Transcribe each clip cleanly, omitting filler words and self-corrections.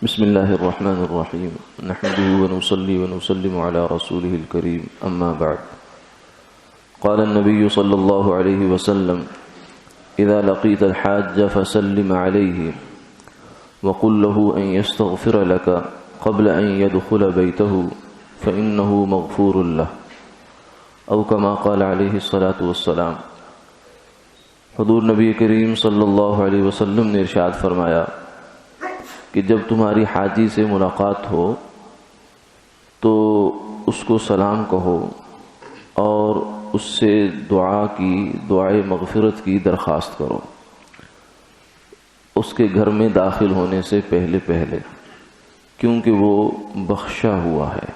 بسم الله الرحمن الرحيم نحمده ونصلي ونسلم على رسوله الكريم أما بعد قال النبي صلى الله عليه وسلم إذا لقيت الحاج فسلم عليه وقل له أن يستغفر لك قبل أن يدخل بيته فإنه مغفور له أو كما قال عليه الصلاة والسلام۔ حضور نبی کریم صلی اللہ علیہ وسلم نے ارشاد فرمایا کہ جب تمہاری حاجی سے ملاقات ہو تو اس کو سلام کہو اور اس سے دعائے مغفرت کی درخواست کرو اس کے گھر میں داخل ہونے سے پہلے کیونکہ وہ بخشا ہوا ہے۔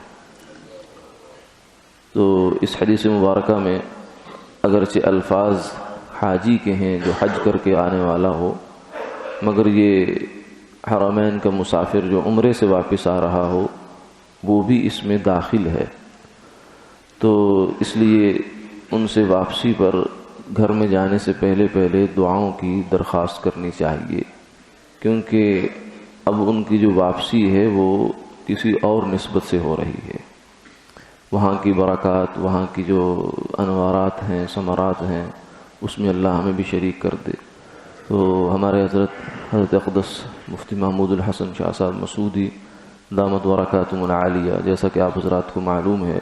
تو اس حدیث مبارکہ میں اگرچہ الفاظ حاجی کے ہیں جو حج کر کے آنے والا ہو، مگر یہ حرمین کا مسافر جو عمرے سے واپس آ رہا ہو وہ بھی اس میں داخل ہے، تو اس لیے ان سے واپسی پر گھر میں جانے سے پہلے دعاؤں کی درخواست کرنی چاہیے، کیونکہ اب ان کی جو واپسی ہے وہ کسی اور نسبت سے ہو رہی ہے۔ وہاں کی برکات، وہاں کی جو انوارات ہیں، ثمرات ہیں، اس میں اللہ ہمیں بھی شریک کر دے۔ تو ہمارے حضرت اقدس مفتی محمود الحسن شاہ صاحب مسعودی دامت برکاتہم العالیہ، جیسا کہ آپ حضرات کو معلوم ہے،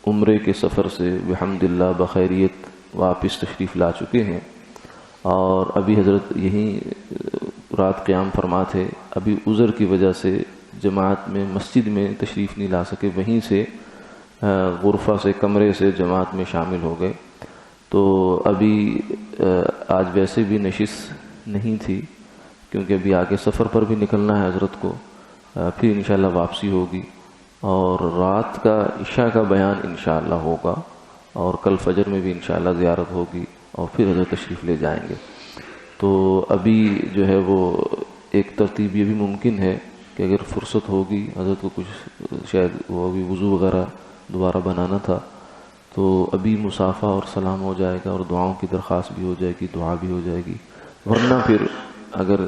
عمرے کے سفر سے بحمد اللہ بخیریت واپس تشریف لا چکے ہیں، اور ابھی حضرت یہیں رات قیام فرما تھے۔ ابھی عذر کی وجہ سے جماعت میں مسجد میں تشریف نہیں لا سکے، وہیں سے غرفہ سے کمرے سے جماعت میں شامل ہو گئے۔ تو ابھی آج ویسے بھی نشست نہیں تھی، کیونکہ ابھی آگے سفر پر بھی نکلنا ہے حضرت کو، پھر انشاءاللہ واپسی ہوگی، اور رات کا عشاء کا بیان انشاءاللہ ہوگا، اور کل فجر میں بھی انشاءاللہ زیارت ہوگی، اور پھر حضرت تشریف لے جائیں گے۔ تو ابھی جو ہے وہ ایک ترتیب یہ بھی ممکن ہے کہ اگر فرصت ہوگی حضرت کو کچھ شاید وہ ابھی وضو وغیرہ دوبارہ بنانا تھا، تو ابھی مصافحہ اور سلام ہو جائے گا، اور دعاؤں کی درخواست بھی ہو جائے گی، دعا بھی ہو جائے گی، ورنہ پھر اگر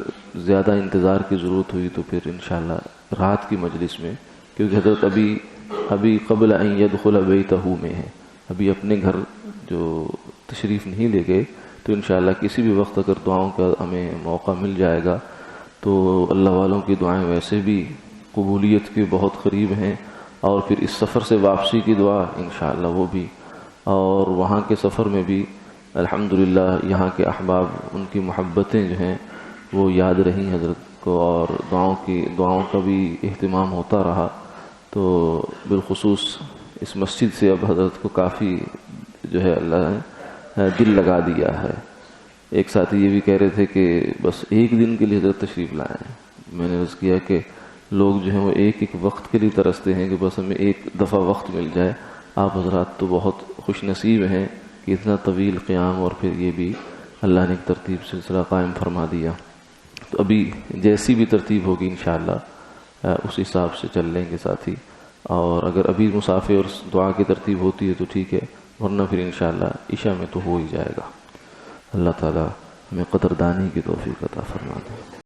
زیادہ انتظار کی ضرورت ہوئی تو پھر انشاءاللہ رات کی مجلس میں، کیونکہ حضرت ابھی قبل ان يدخل بیتہ میں ہے، ابھی اپنے گھر جو تشریف نہیں لے گئے، تو انشاءاللہ کسی بھی وقت اگر دعاؤں کا ہمیں موقع مل جائے گا تو اللہ والوں کی دعائیں ویسے بھی قبولیت کے بہت قریب ہیں، اور پھر اس سفر سے واپسی کی دعا انشاءاللہ وہ بھی، اور وہاں کے سفر میں بھی الحمدللہ یہاں کے احباب، ان کی محبتیں جو ہیں وہ یاد رہیں حضرت کو، اور دعاؤں کا بھی اہتمام ہوتا رہا۔ تو بالخصوص اس مسجد سے اب حضرت کو کافی جو ہے اللہ نے دل لگا دیا ہے۔ ایک ساتھی یہ بھی کہہ رہے تھے کہ بس ایک دن کے لیے حضرت تشریف لائیں۔ میں نے عرض کیا کہ لوگ جو ہیں وہ ایک وقت کے لیے ترستے ہیں کہ بس ہمیں ایک دفعہ وقت مل جائے، آپ حضرات تو بہت خوش نصیب ہیں کہ اتنا طویل قیام، اور پھر یہ بھی اللہ نے ایک ترتیب سلسلہ قائم فرما دیا۔ تو ابھی جیسی بھی ترتیب ہوگی انشاءاللہ اس حساب سے چل لیں گے ساتھی، اور اگر ابھی مسافر اور دعا کی ترتیب ہوتی ہے تو ٹھیک ہے، ورنہ پھر انشاءاللہ عشاء میں تو ہو ہی جائے گا۔ اللہ تعالی ہمیں قدردانی کی توفیق عطا فرما دے۔